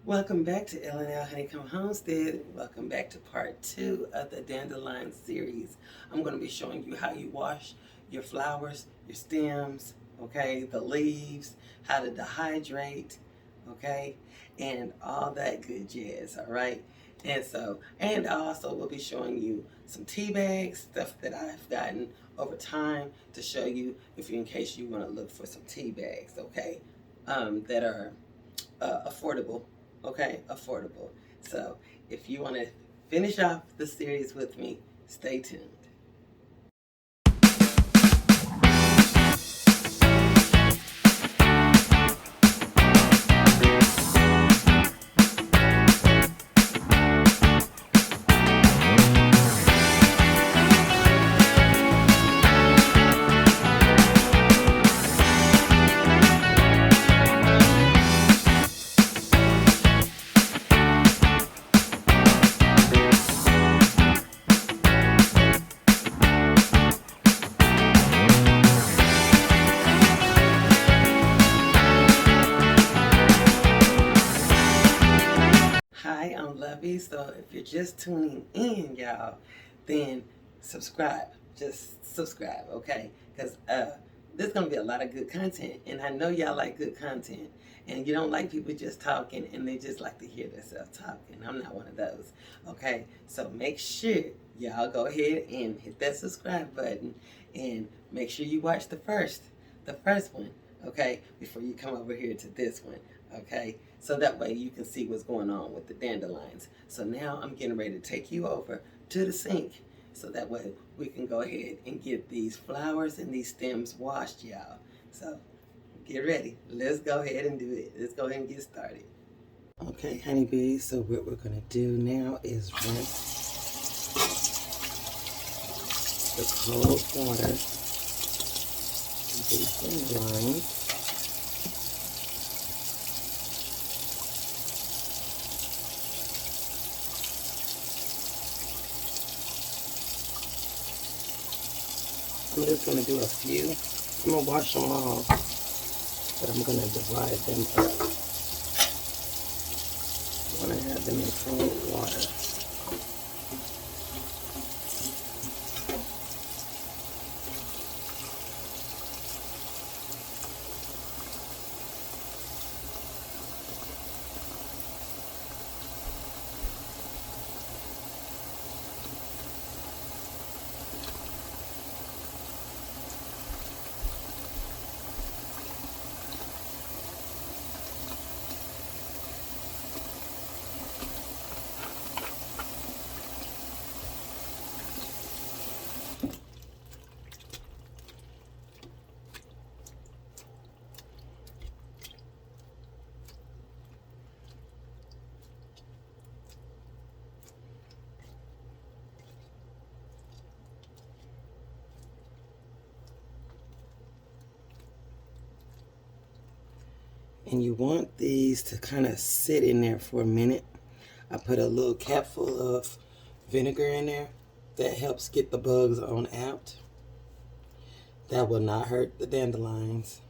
Welcome back to L&L Honeycomb Homestead. Welcome back to part 2 of the Dandelion series. I'm going to be showing you how you wash your flowers, your stems, okay, the leaves, how to dehydrate, okay, and all that good jazz, all right? And I also will be showing you some tea bags, stuff that I've gotten over time to show you in case you want to look for some tea bags, okay, that are affordable. Okay, affordable. So if you want to finish off the series with me, stay tuned. Hi, I'm Lovey. So if you're just tuning in, y'all, then subscribe. Just subscribe, okay? Because there's going to be a lot of good content. And I know y'all like good content. And you don't like people just talking and they just like to hear themselves talking. I'm not one of those, okay? So make sure y'all go ahead and hit that subscribe button. And make sure you watch the first one, okay? Before you come over here to this one. Okay, so that way you can see what's going on with the dandelions. So now I'm getting ready to take you over to the sink so that way we can go ahead and get these flowers and these stems washed, y'all. So get ready. Let's go ahead and do it. Let's go ahead and get started. Okay, honeybees, so what we're going to do now is rinse the cold water these dandelions. I'm just going to do a few. I'm going to wash them all, but I'm going to divide them up. I'm going to have them in cold water. And you want these to kind of sit in there for a minute. I put a little cap full of vinegar in there. That helps get the bugs on out. That will not hurt the dandelions.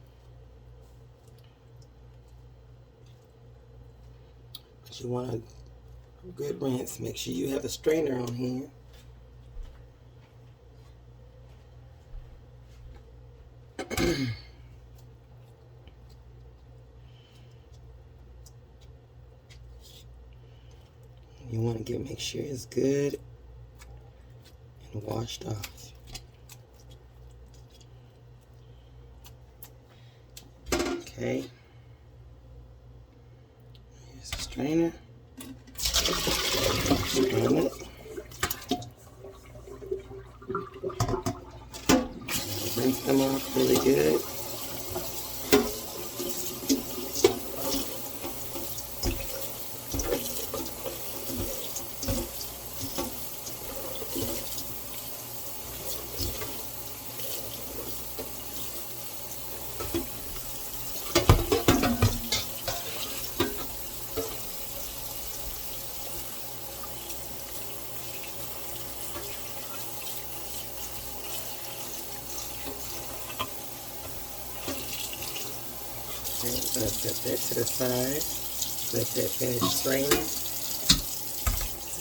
But you want a good rinse. Make sure you have a strainer on here. You want to make sure it's good and washed off. Okay. Here's the strainer. Strain it. Rinse them off really good. Okay, I'm going to set that to the side. Let that finish straining.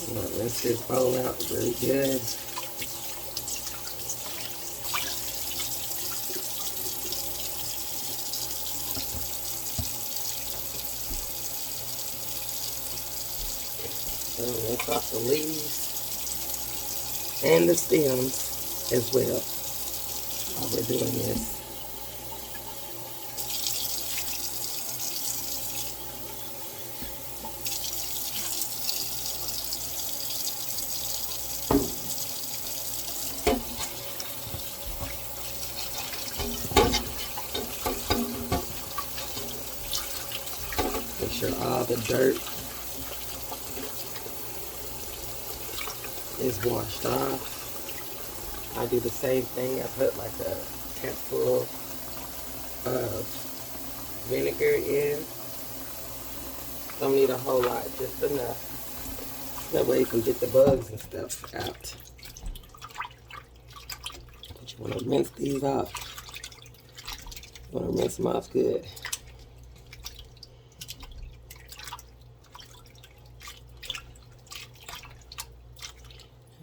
I'm going to rinse this bowl out really good. So rinse off the leaves and the stems as well while we're doing this. Make sure all the dirt is washed off. I do the same thing. I put like a capful of vinegar in. Don't need a whole lot, just enough. That way you can get the bugs and stuff out. But you want to rinse these off. You want to rinse them off good.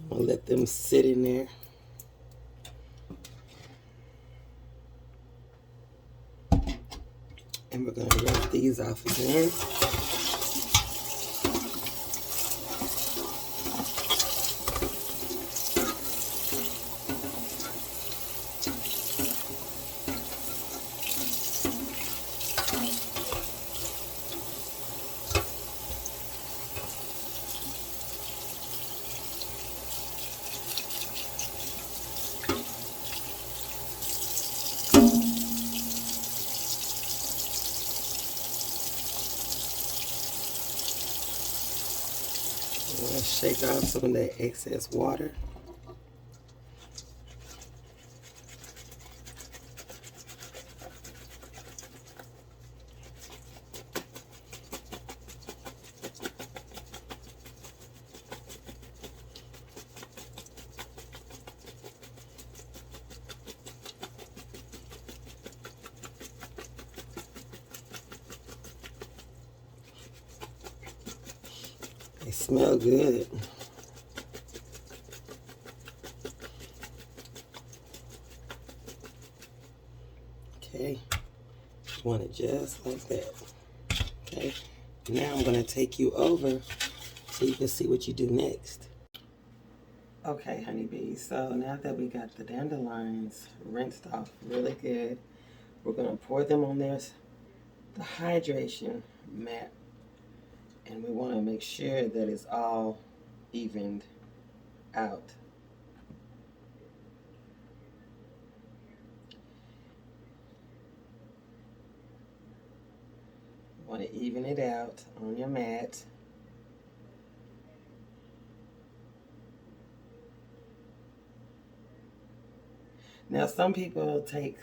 I'm gonna let them sit in there. And we're gonna rinse these off again. Shake off some of that excess water. They smell good. Okay, want it just like that. Okay, now I'm gonna take you over so you can see what you do next. Okay, honeybees, so now that we got the dandelions rinsed off really good, we're gonna pour them on the hydration mat, and we wanna make sure that it's all evened out. Want to even it out on your mat. Now some people take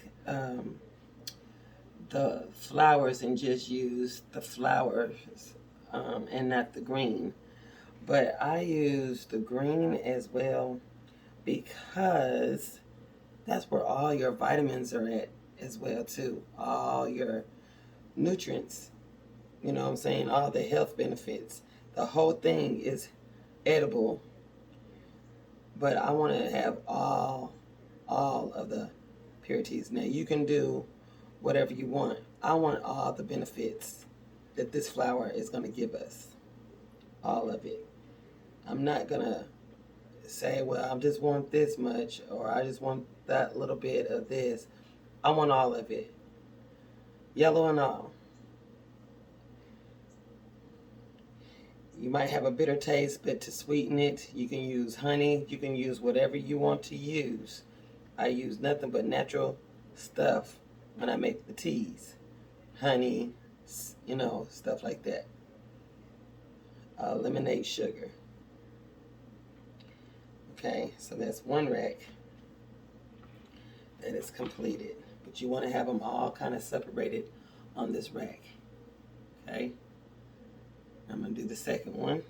the flowers and just use the flowers and not the green. But I use the green as well because that's where all your vitamins are at as well too. All your nutrients. You know what I'm saying? All the health benefits. The whole thing is edible. But I want to have all of the purities. Now you can do whatever you want. I want all the benefits that this flower is going to give us. All of it. I'm not going to say, well, I just want this much or I just want that little bit of this. I want all of it. Yellow and all. You might have a bitter taste, but to sweeten it, you can use honey. You can use whatever you want to use. I use nothing but natural stuff when I make the teas. Honey, you know, stuff like that. Eliminate sugar. Okay, so that's one rack that is completed. But you want to have them all kind of separated on this rack. Okay. I'm going to do the second one.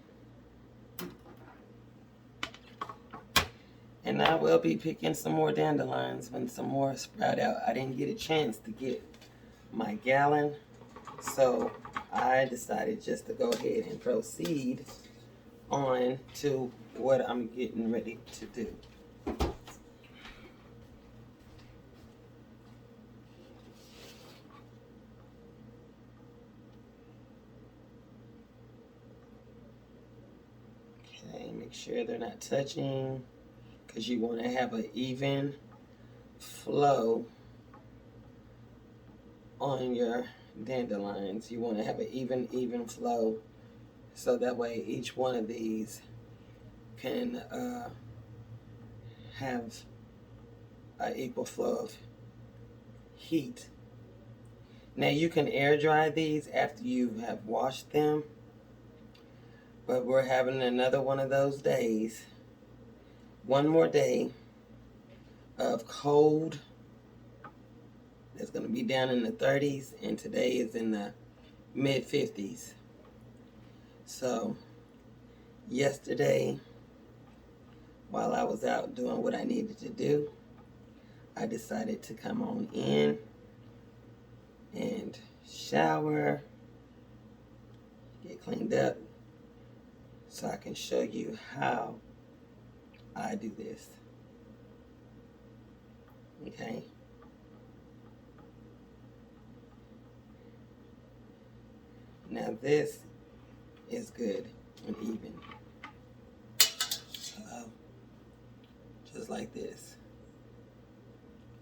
And I will be picking some more dandelions when some more sprout out. I didn't get a chance to get my gallon, so I decided just to go ahead and proceed on to what I'm getting ready to do. Okay, make sure they're not touching, because you want to have an even flow on your dandelions. You want to have an even flow, so that way each one of these can have an equal flow of heat. Now you can air dry these after you have washed them, but we're having another one of those days. One more day of cold. It's going to be down in the 30s, and today is in the mid 50s. So yesterday, while I was out doing what I needed to do, I decided to come on in and shower, get cleaned up, so I can show you how I do this. Okay? Now this is good and even. Just like this.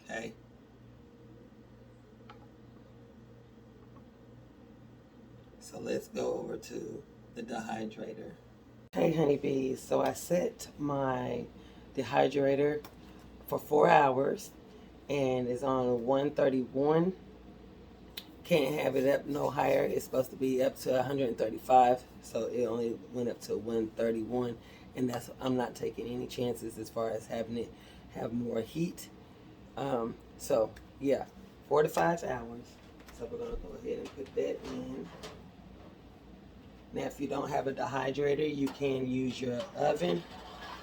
Okay? So let's go over to the dehydrator. Hey honeybees, so I set my dehydrator for 4 hours and it's on 131. Can't have it up no higher. It's supposed to be up to 135, so it only went up to 131, and that's, I'm not taking any chances as far as having it have more heat. So yeah, 4 to 5 hours. So we're gonna go ahead and put that in. Now if you don't have a dehydrator, you can use your oven,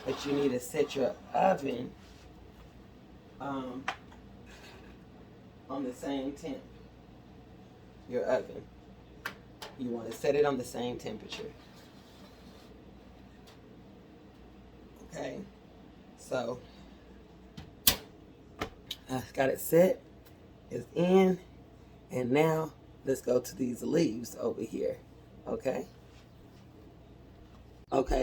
but you need to set your oven on the same temp. Your oven, you want to set it on the same temperature. Okay, so I've got it set, it's in, and now let's go to these leaves over here. Okay,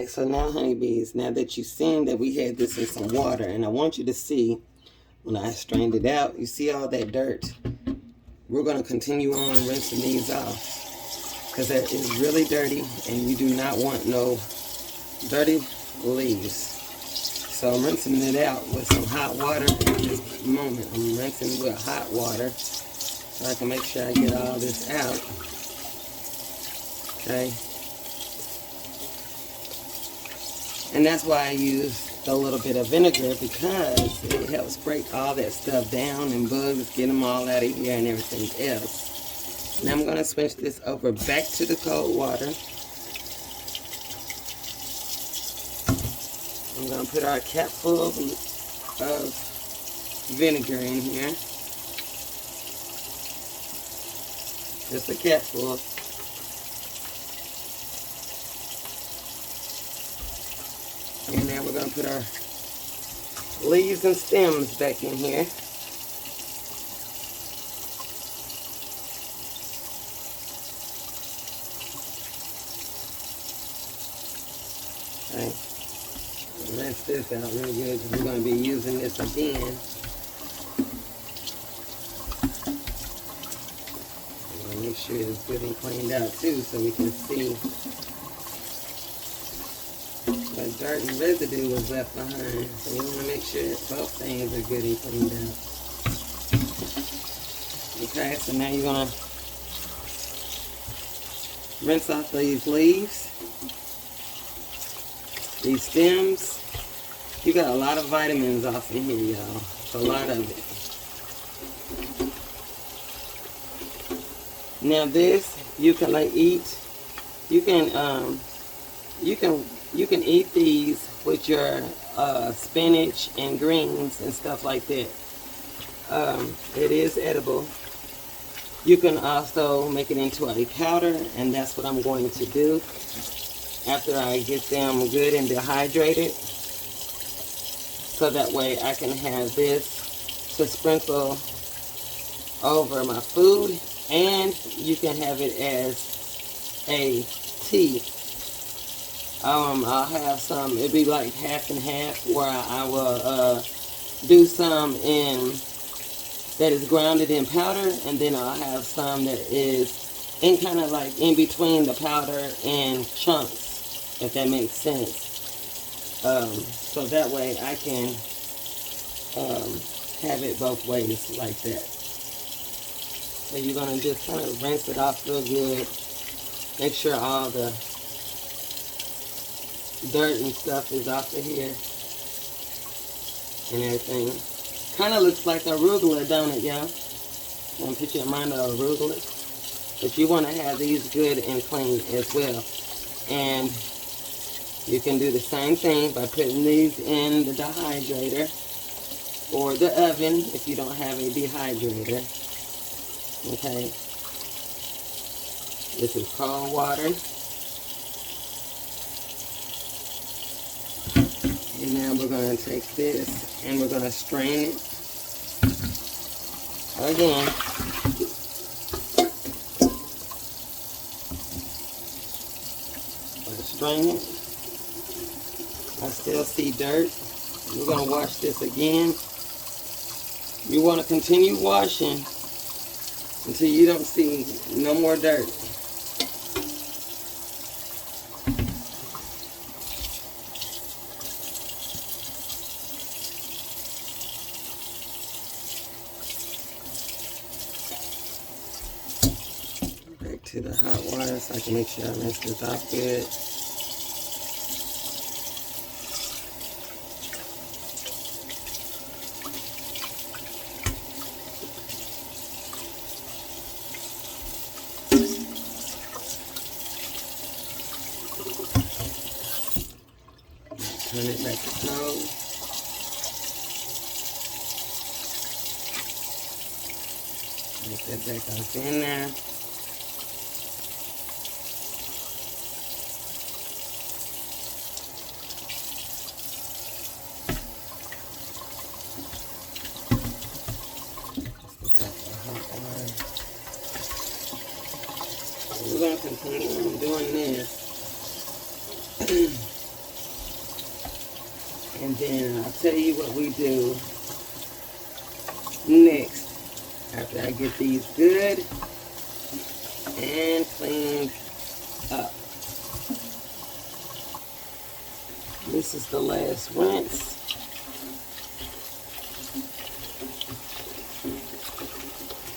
so now honeybees, now that you've seen that we had this in some water, and I want you to see when I strained it out, you see all that dirt. We're going to continue on rinsing these off, because that is really dirty and you do not want no dirty leaves. So I'm rinsing it out with some hot water at this moment. I'm rinsing with hot water so I can make sure I get all this out. Okay. And that's why I use a little bit of vinegar, because it helps break all that stuff down and bugs, get them all out of here and everything else. Now I'm going to switch this over back to the cold water. I'm going to put our capful of vinegar in here. Just a capful. And now we're going to put our leaves and stems back in here. Okay. Rinse this out real good, because we're going to be using this again. I'm going to make sure it's good and cleaned out too, so we can see what dirt and residue was left behind. So we want to make sure both things are good and cleaned out. Okay, so now you're going to rinse off these leaves, these stems. You got a lot of vitamins off in here, y'all. It's a lot of it. Now this, you can like eat. You can eat these with your spinach and greens and stuff like that. It is edible. You can also make it into a powder, and that's what I'm going to do after I get them good and dehydrated. So that way I can have this to sprinkle over my food, and you can have it as a tea. I'll have some, it'll be like half and half, where I will do some that is grounded in powder, and then I'll have some that is in kind of like in between the powder and chunks, if that makes sense. So that way I can have it both ways like that. So you're going to just kind of rinse it off real good. Make sure all the dirt and stuff is off of here and everything. Kind of looks like arugula, don't it, y'all? Want to put your mind on arugula? But you want to have these good and clean as well. And you can do the same thing by putting these in the dehydrator or the oven if you don't have a dehydrator. Okay. This is cold water. And now we're going to take this and we're going to strain it again. Strain it. I still see dirt. We're going to wash this again. You want to continue washing until you don't see no more dirt. Back to the hot water so I can make sure I rinse this off good. Turn it back to cold. Make that back up in there. We're going to continue doing this. And then I'll tell you what we do next after I get these good and cleaned up. This is the last rinse.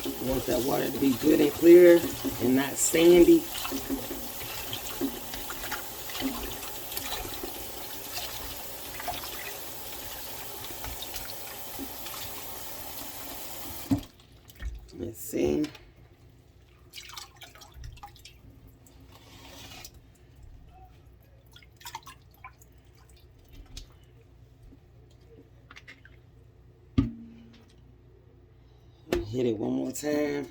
I want that water to be good and clear and not sandy. Let's see. Hit it one more time.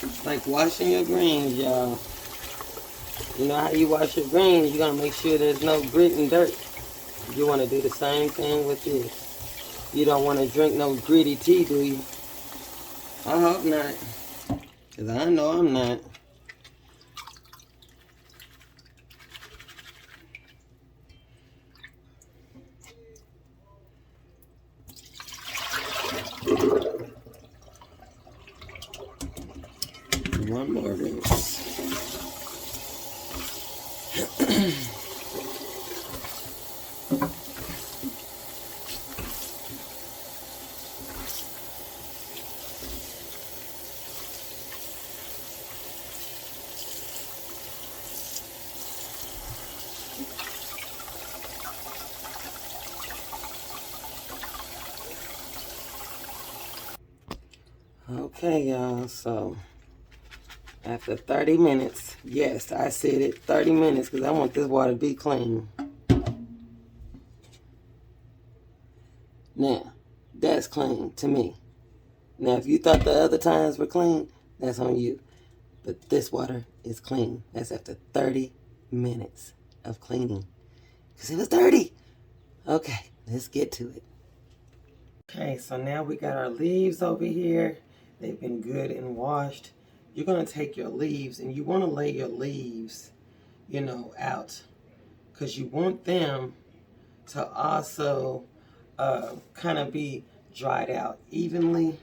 It's like washing your greens, y'all. You know how you wash your greens, you're going to make sure there's no grit and dirt. You want to do the same thing with this. You don't want to drink no gritty tea, do you? I hope not. Because I know I'm not. One more rinse. Okay, y'all, so after 30 minutes, yes, I said it, 30 minutes, because I want this water to be clean. Now, that's clean to me. Now, if you thought the other times were clean, that's on you. But this water is clean. That's after 30 minutes of cleaning. Because it was dirty. Okay, let's get to it. Okay, so now we got our leaves over here. They've been good and washed. You're going to take your leaves and you want to lay your leaves, out. Because you want them to also kind of be dried out evenly,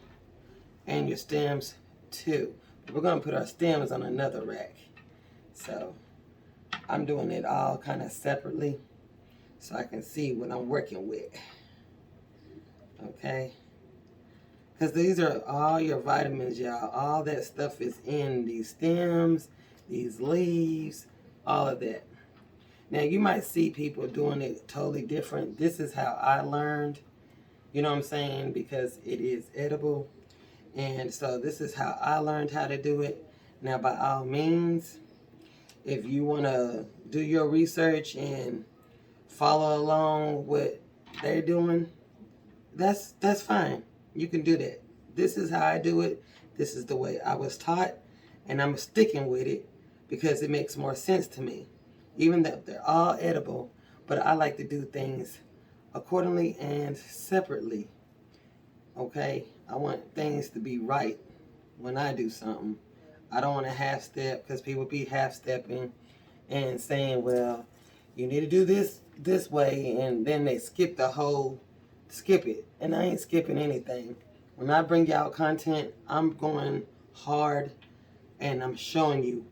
and your stems too. But we're going to put our stems on another rack. So I'm doing it all kind of separately so I can see what I'm working with. Okay? Because these are all your vitamins, y'all. All that stuff is in these stems, these leaves, all of that. Now, you might see people doing it totally different. This is how I learned, you know what I'm saying? Because it is edible. And so this is how I learned how to do it. Now, by all means, if you want to do your research and follow along what they're doing, that's fine. You can do that. This is how I do it. This is the way I was taught. And I'm sticking with it because it makes more sense to me. Even though they're all edible, but I like to do things accordingly and separately. Okay? I want things to be right when I do something. I don't want to half-step because people be half-stepping and saying, well, you need to do this way, and then they skip it. And I ain't skipping anything. When I bring y'all content, I'm going hard and I'm showing you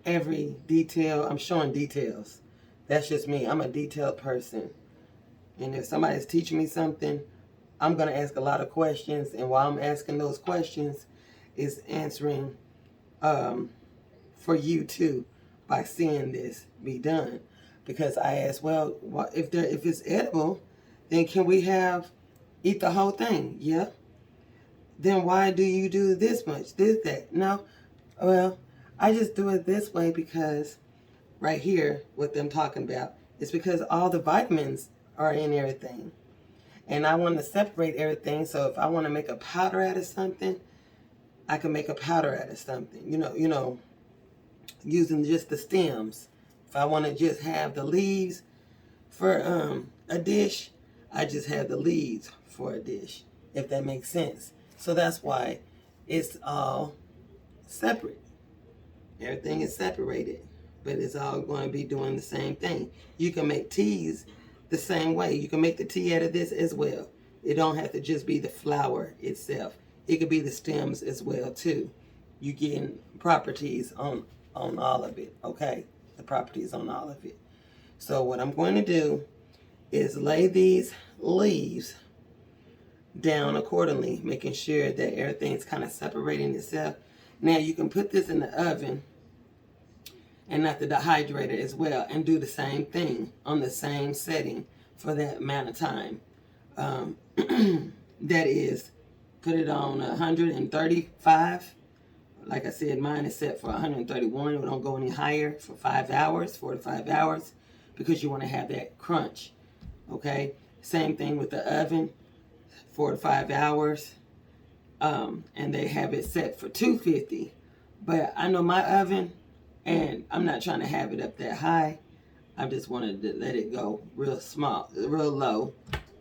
every detail. I'm showing details. That's just me. I'm a detailed person. And if somebody's teaching me something, I'm going to ask a lot of questions. And while I'm asking those questions, is answering for you too by seeing this be done. Because I asked, well, if it's edible, then can we eat the whole thing? Yeah. Then why do you do this much, that? No. Well, I just do it this way because right here, what I'm talking about, is because all the vitamins are in everything. And I want to separate everything, so if I want to make a powder out of something, I can make a powder out of something. Using just the stems. If I want to just have the leaves for a dish, I just have the leaves for a dish, if that makes sense. So that's why it's all separate. Everything is separated, but it's all going to be doing the same thing. You can make teas the same way. You can make the tea out of this as well. It don't have to just be the flower itself. It could be the stems as well too. You getting properties on all of it, okay? The properties on all of it. So what I'm going to do is lay these leaves down accordingly, making sure that everything's kind of separating itself. Now you can put this in the oven and not the dehydrator as well, and do the same thing on the same setting for that amount of time. That is, put it on 135. Like I said, mine is set for 131. We don't go any higher for 5 hours, 4 to 5 hours, because you want to have that crunch. Okay? Same thing with the oven, 4 to 5 hours. And they have it set for 250. But I know my oven, and I'm not trying to have it up that high. I just wanted to let it go real low,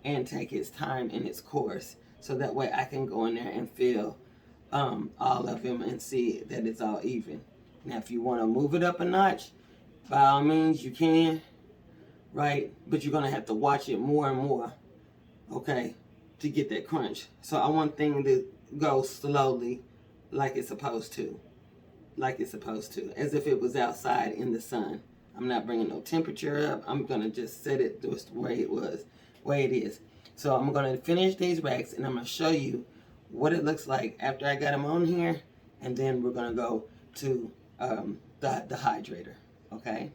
and take its time in its course. So that way I can go in there and feel all of them and see that it's all even. Now, if you want to move it up a notch, by all means you can, right? But you're going to have to watch it more and more, okay, to get that crunch. So I want things to go slowly like it's supposed to. As if it was outside in the sun. I'm not bringing no temperature up. I'm going to just set it just the way it is. So I'm going to finish these racks, and I'm going to show you what it looks like after I got them on here, and then we're going to go to the hydrator, okay?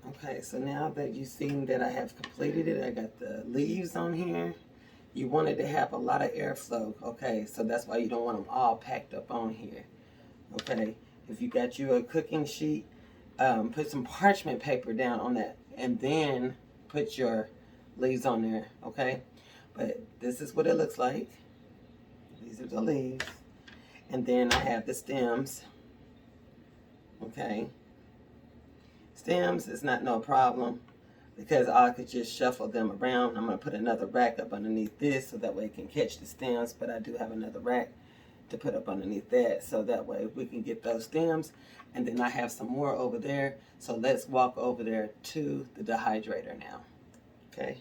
Okay, so now that you've seen that I have completed it, I got the leaves on here, you want it to have a lot of airflow, okay? So that's why you don't want them all packed up on here, okay? If you got you a cooking sheet, put some parchment paper down on that and then put your leaves on there, okay? But this is what it looks like. These are the leaves. And then I have the stems, okay? Stems is not no problem because I could just shuffle them around. I'm going to put another rack up underneath this so that way it can catch the stems, but I do have another rack to put up underneath that so that way we can get those stems. And then I have some more over there, so let's walk over there to the dehydrator now, okay?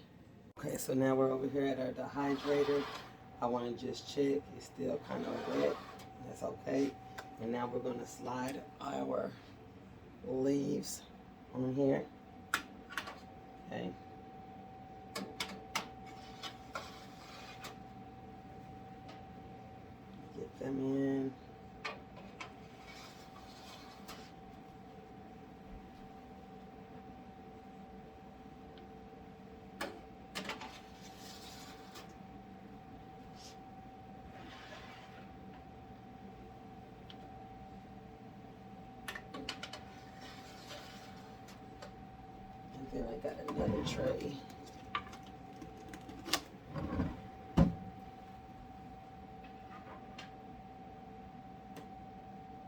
Okay, so now we're over here at our dehydrator. I want to just check, it's still kind of wet, that's okay. And now we're going to slide our leaves on here, okay. Get them in. Then I got another tray.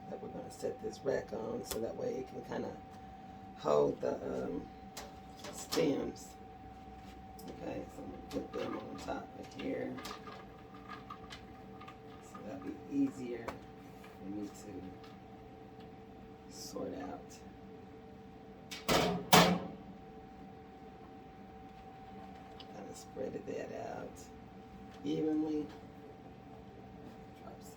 That we're going to set this rack on so that way it can kind of hold the stems. Okay, so I'm going to put them on top of here. So that'll be easier for me to sort out. Spread that out evenly. Drop some.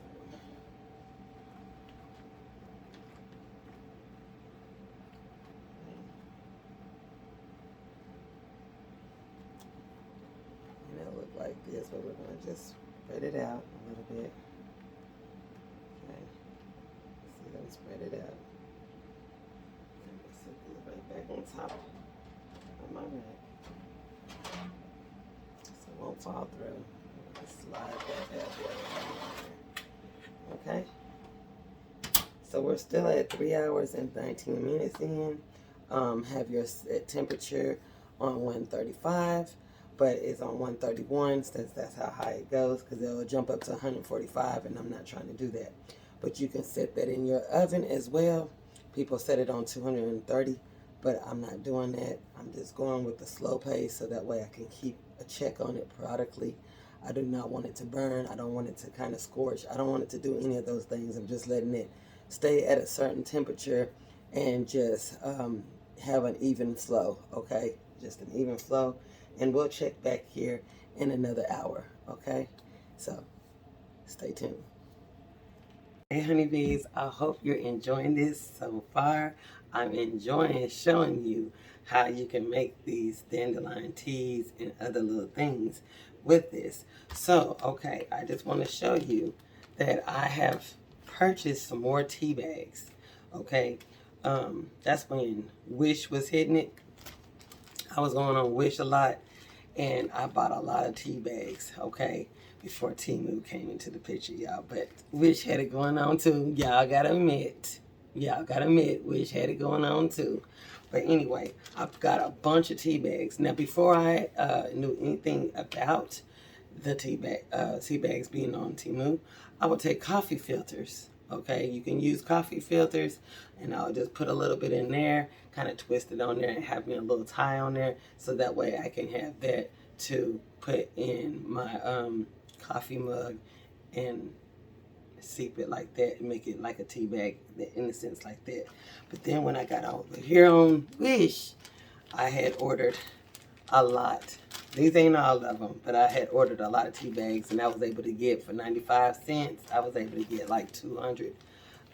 And it'll look like this, but we're going to just spread it out a little bit. Okay. See them spread it out. I'm going to set this right back on top of my rack. Won't fall through. Just slide that bad boy. Okay. So we're still at 3 hours and 19 minutes in. Have your set temperature on 135, but it's on 131 since that's how high it goes, because it'll jump up to 145, and I'm not trying to do that. But you can set that in your oven as well. People set it on 230, but I'm not doing that. I'm just going with the slow pace so that way I can keep a check on it periodically. I do not want it to burn. I don't want it to kind of scorch. I don't want it to do any of those things. I'm just letting it stay at a certain temperature and just have an even flow, okay? Just an even flow. And we'll check back here in another hour, okay? So stay tuned. Hey honeybees, I hope you're enjoying this so far. I'm enjoying showing you how you can make these dandelion teas and other little things with this. So, okay, I just want to show you that I have purchased some more tea bags, okay? That's when Wish was hitting it. I was going on Wish a lot, and I bought a lot of tea bags, okay, before Temu came into the picture, y'all. But Wish had it going on too. Y'all gotta admit, Wish had it going on too. But anyway, I've got a bunch of tea bags. Now, before I knew anything about the tea bags being on Temu, I would take coffee filters. Okay, you can use coffee filters, and I'll just put a little bit in there, kind of twist it on there, and have me a little tie on there, so that way I can have that to put in my coffee mug and seep it like that and make it like a tea bag in a sense like that. But then when I got over here on Wish, I had ordered a lot. These ain't all of them, but I had ordered a lot of tea bags, and I was able to get for 95 cents. I was able to get like 200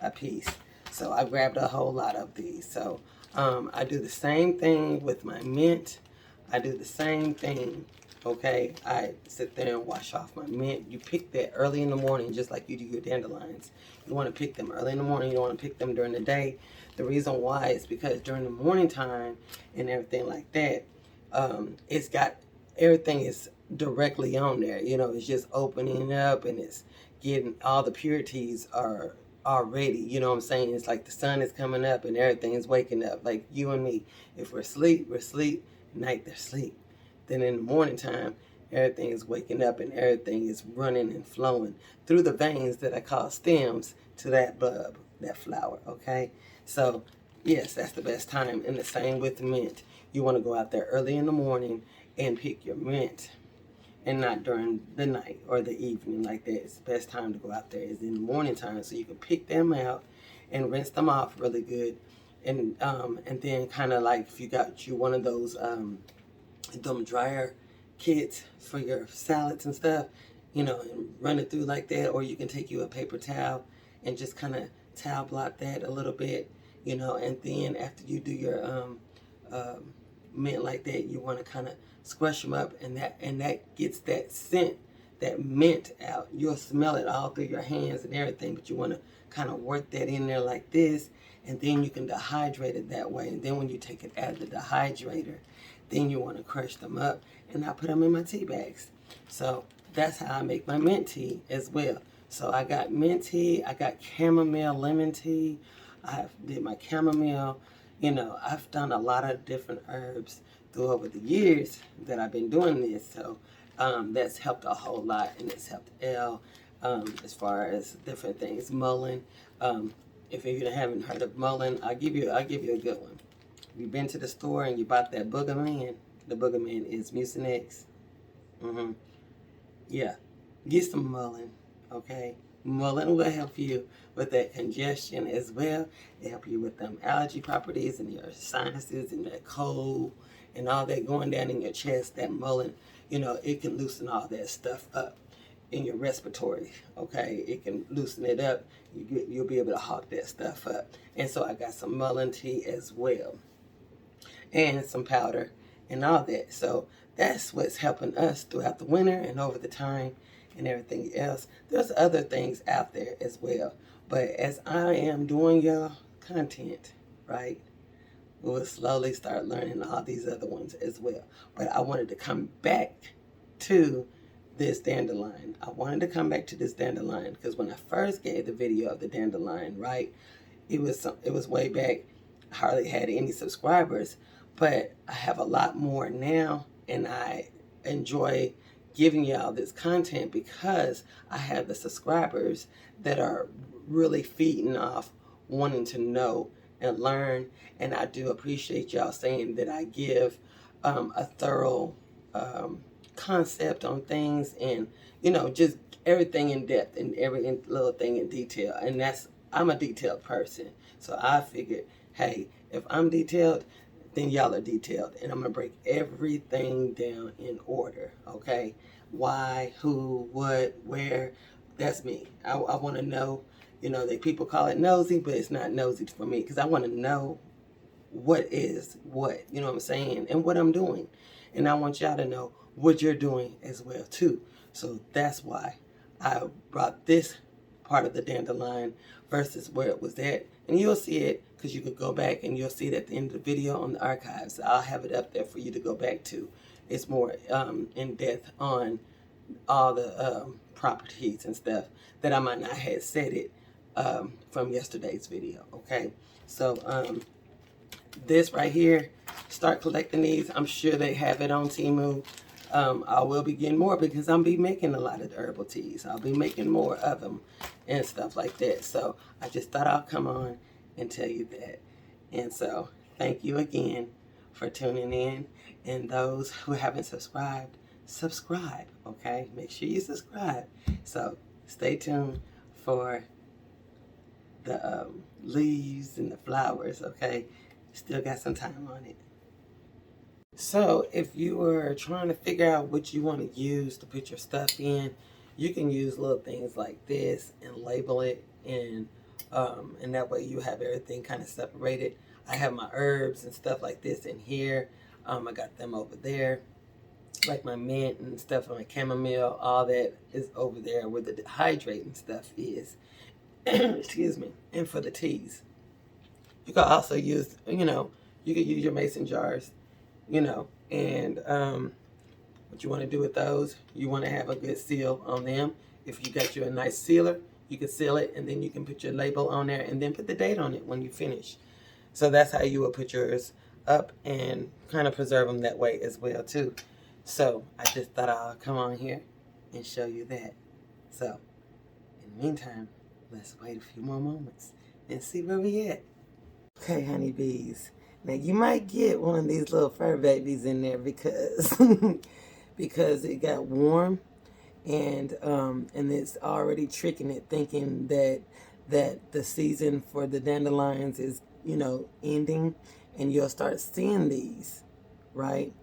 a piece. So I grabbed a whole lot of these. So I do the same thing with my mint. I do the same thing. Okay, I sit there and wash off my mint. You pick that early in the morning, just like you do your dandelions. You want to pick them early in the morning. You don't want to pick them during the day. The reason why is because during the morning time and everything like that, it's got, everything is directly on there. You know, it's just opening up and it's getting all the purities are already, you know what I'm saying? It's like the sun is coming up and everything's waking up. Like you and me. If we're asleep, we're asleep. Night, they're asleep. Then in the morning time, everything is waking up and everything is running and flowing through the veins that I call stems to that bulb, that flower, okay? So, yes, that's the best time. And the same with mint. You want to go out there early in the morning and pick your mint, and not during the night or the evening like that. It's the best time to go out there is in the morning time, so you can pick them out and rinse them off really good. And then kind of like if you got you one of those them dryer kits for your salads and stuff, you know, and run it through like that. Or you can take you a paper towel and just kind of towel blot that a little bit, you know. And then after you do your mint like that, you want to kind of squash them up, and that gets that scent, that mint out. You'll smell it all through your hands and everything, but you want to kind of work that in there like this, and then you can dehydrate it that way. And then when you take it out of the dehydrator, then you want to crush them up, and I put them in my tea bags. So that's how I make my mint tea as well. So I got mint tea, I got chamomile lemon tea, I did my chamomile. You know, I've done a lot of different herbs through over the years that I've been doing this. So that's helped a whole lot, and it's helped Elle as far as different things. Mullein. If you haven't heard of mullein, I'll give you a good one. You've been to the store and you bought that booger man. The booger man is Mucinex. Yeah, get some mullein, okay? Mullein will help you with that congestion as well. It help you with them allergy properties and your sinuses and that cold and all that going down in your chest. That mullein, you know, it can loosen all that stuff up in your respiratory, okay? It can loosen it up. You'll be able to hawk that stuff up. And so I got some mullein tea as well, and some powder and all that. So that's what's helping us throughout the winter and over the time and everything else. There's other things out there as well. But as I am doing your content, right, we'll slowly start learning all these other ones as well. But I wanted to come back to this dandelion. I wanted to come back to this dandelion because when I first gave the video of the dandelion, right, it was way back. I hardly had any subscribers, but I have a lot more now, and I enjoy giving y'all this content because I have the subscribers that are really feeding off wanting to know and learn. And I do appreciate y'all saying that I give a thorough concept on things, and you know, just everything in depth and every little thing in detail. And I'm a detailed person, so I figured, hey, if I'm detailed, then y'all are detailed, and I'm gonna break everything down in order, okay? Why, who, what, where. That's me. I want to know. You know, that people call it nosy, but it's not nosy for me, because I want to know what is what, you know what I'm saying, and what I'm doing. And I want y'all to know what you're doing as well too. So that's why I brought this part of the dandelion versus where it was at. And you'll see it, because you could go back and you'll see it at the end of the video on the archives. I'll have it up there for you to go back to. It's more in depth on all the properties and stuff that I might not have said it from yesterday's video, okay? So this right here, start collecting these. I'm sure they have it on Temu. I will be getting more because I'll be making a lot of the herbal teas. I'll be making more of them and stuff like that. So I just thought I'll come on and tell you that. And so thank you again for tuning in. And those who haven't subscribed, subscribe, okay? Make sure you subscribe. So stay tuned for the leaves and the flowers, okay? Still got some time on it. So if you were trying to figure out what you want to use to put your stuff in, you can use little things like this and label it, and that way you have everything kind of separated. I have my herbs and stuff like this in here. I got them over there, like my mint and stuff, my chamomile, all that is over there where the dehydrating stuff is. Excuse me. And for the teas, you can also use, you know, you can use your mason jars, you know, and What you want to do with those, you want to have a good seal on them. If you got you a nice sealer, you can seal it, and then you can put your label on there and then put the date on it when you finish. So that's how you would put yours up and kind of preserve them that way as well too. So I just thought I'll come on here and show you that. So in the meantime, let's wait a few more moments and see where we at. Okay, honeybees. Now you might get one of these little fur babies in there because because it got warm, and it's already tricking it, thinking that the season for the dandelions is, you know, ending, and you'll start seeing these, right?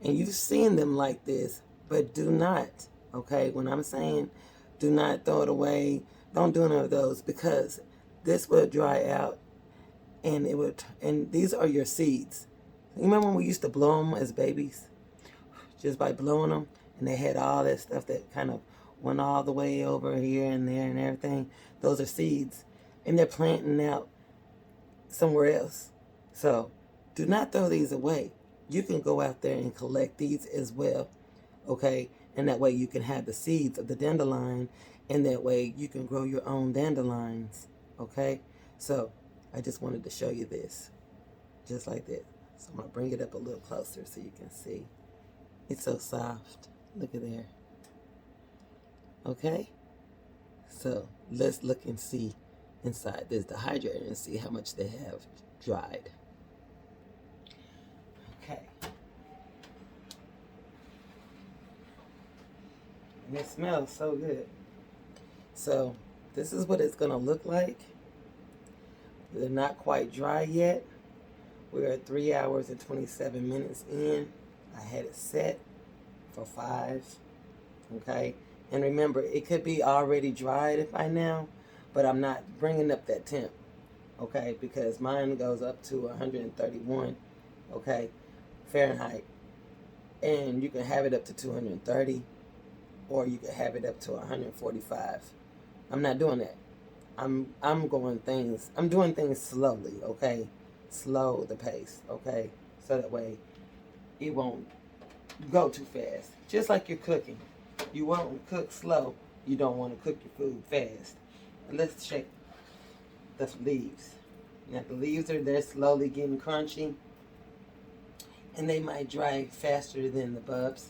And you've seen them like this, but do not, okay? When I'm saying do not throw it away, don't do any of those, because this will dry out, and it would, and these are your seeds. You remember when we used to blow them as babies? Just by blowing them, and they had all that stuff that kind of went all the way over here and there and everything. Those are seeds, and they're planting out somewhere else. So do not throw these away. You can go out there and collect these as well, okay? And that way you can have the seeds of the dandelion, and that way you can grow your own dandelions, okay? So I just wanted to show you this, just like this. So I'm gonna bring it up a little closer so you can see. It's so soft. Look at there. Okay? So let's look and see inside this dehydrator and see how much they have dried. Okay. And it smells so good. So this is what it's gonna look like. They're not quite dry yet. We're at 3 hours and 27 minutes in. I had it set for 5, okay? And remember, it could be already dried by now, but I'm not bringing up that temp, okay? Because mine goes up to 131, okay, Fahrenheit. And you can have it up to 230, or you can have it up to 145. I'm not doing that. I'm doing things slowly, okay? Slow the pace, okay? So that way it won't go too fast. Just like you're cooking. You want to cook slow. You don't want to cook your food fast. Let's check the leaves. Now the leaves are there slowly getting crunchy, and they might dry faster than the bulbs.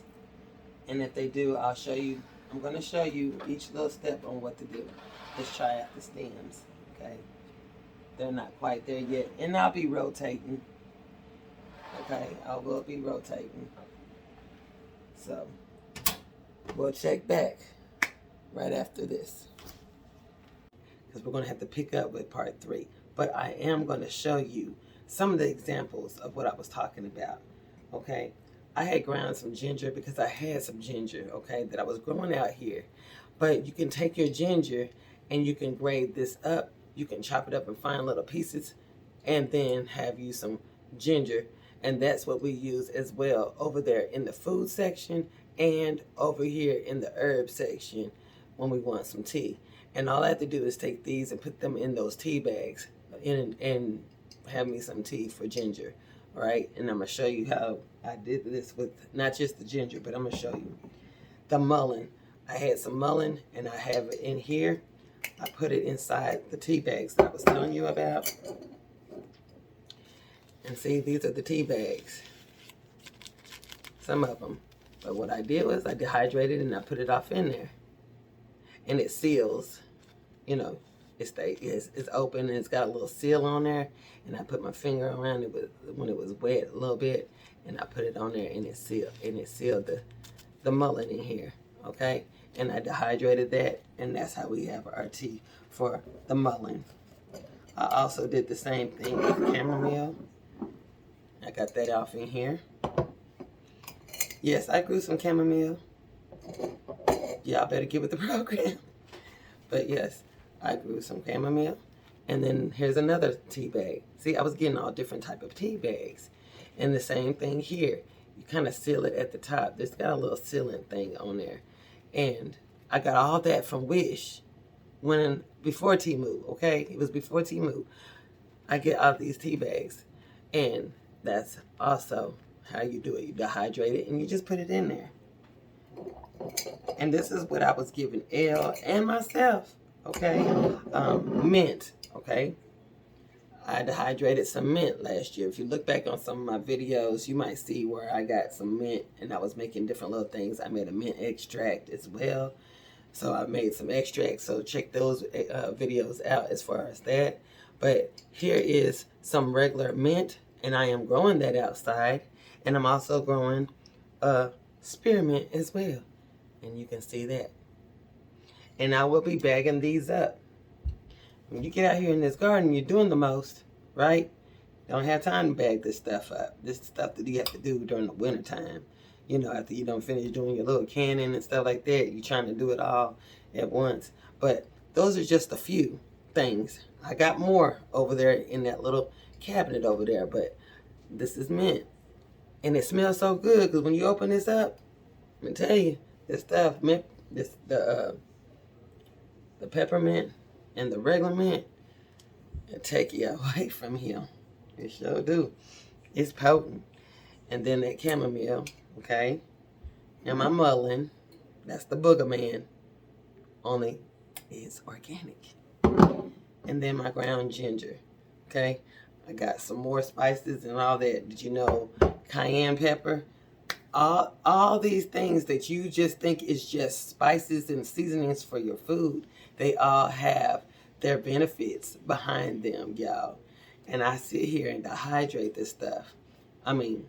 And if they do, I'll show you. I'm going to show you each little step on what to do. Let's try out the stems, okay? They're not quite there yet, and I'll be rotating. Okay, I will be rotating. So we'll check back right after this, because we're going to have to pick up with part 3. But I am going to show you some of the examples of what I was talking about, okay? I had ground some ginger because I had some ginger, okay, that I was growing out here. But you can take your ginger and you can grade this up. You can chop it up in fine little pieces and then have you some ginger. And that's what we use as well over there in the food section and over here in the herb section when we want some tea. And all I have to do is take these and put them in those tea bags and have me some tea for ginger. All right, and I'm going to show you how I did this with not just the ginger, but I'm going to show you the mullein. I had some mullein, and I have it in here. I put it inside the tea bags that I was telling you about. And see, these are the tea bags. Some of them. But what I did was I dehydrated and I put it off in there. And it seals. You know, it's open and it's got a little seal on there. And I put my finger around it when it was wet a little bit. And I put it on there and it sealed. And it sealed the mullein in here. Okay? And I dehydrated that. And that's how we have our tea for the mullein. I also did the same thing with chamomile. I got that off in here. Yes, I grew some chamomile. Y'all better get with the program. But yes, I grew some chamomile. And then here's another tea bag. See, I was getting all different type of tea bags. And the same thing here. You kind of seal it at the top. There's got a little sealing thing on there. And I got all that from Wish before Temu, okay? It was before Temu. I get all these tea bags. And that's also how you do it. You dehydrate it and you just put it in there. And this is what I was giving Elle and myself, okay? Mint, okay? I dehydrated some mint last year. If you look back on some of my videos, you might see where I got some mint and I was making different little things. I made a mint extract as well. So I made some extracts, so check those videos out as far as that. But here is some regular mint, and I am growing that outside. And I'm also growing spearmint as well. And you can see that. And I will be bagging these up. When you get out here in this garden, you're doing the most, right? Don't have time to bag this stuff up. This is stuff that you have to do during the winter time. You know, after you don't finish doing your little canning and stuff like that, you're trying to do it all at once. But those are just a few things. I got more over there in that little cabinet over there, but this is mint. And it smells so good because when you open this up, I'm gonna tell you, this stuff, mint, the peppermint and the regular mint, it'll take you away from here. It sure do. It's potent. And then that chamomile, okay? And my mullein, that's the booger man, only it's organic. And then my ground ginger, okay? I got some more spices and all that. Did you know cayenne pepper? All these things that you just think is just spices and seasonings for your food, they all have their benefits behind them, y'all. And I sit here and dehydrate this stuff. I mean,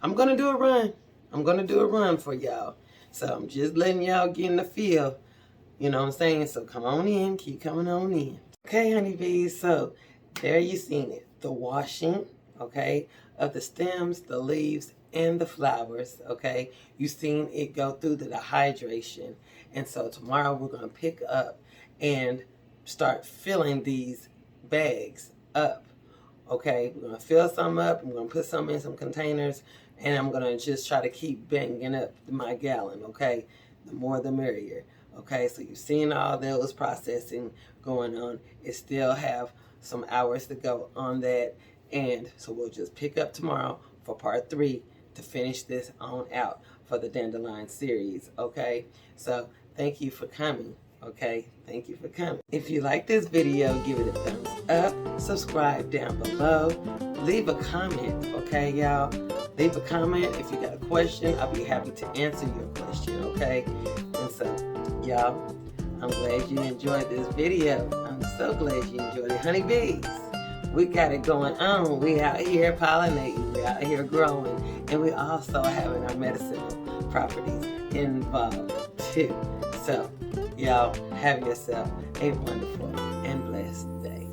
I'm going to do a run. I'm going to do a run for y'all. So I'm just letting y'all get in the feel. You know what I'm saying? So come on in. Keep coming on in. Okay, honeybees. So there you seen it. The washing, okay, of the stems, the leaves, and the flowers, okay? You seen it go through the dehydration. And so tomorrow we're going to pick up and start filling these bags up, okay? We're going to fill some up. I'm going to put some in some containers. And I'm going to just try to keep banging up my gallon, okay? The more the merrier, okay? So you've seen all those processing going on. It still have some hours to go on that. And so we'll just pick up tomorrow for part 3 to finish this on out for the Dandelion series, okay? So thank you for coming, okay? Thank you for coming. If you like this video, give it a thumbs up, subscribe down below, leave a comment, okay, y'all? Leave a comment. If you got a question, I'll be happy to answer your question, okay? And so, y'all, I'm glad you enjoyed this video. I'm so glad you enjoyed it. Honeybees, we got it going on. We out here pollinating. We out here growing. And we also having our medicinal properties involved too. So, y'all, have yourself a wonderful and blessed day.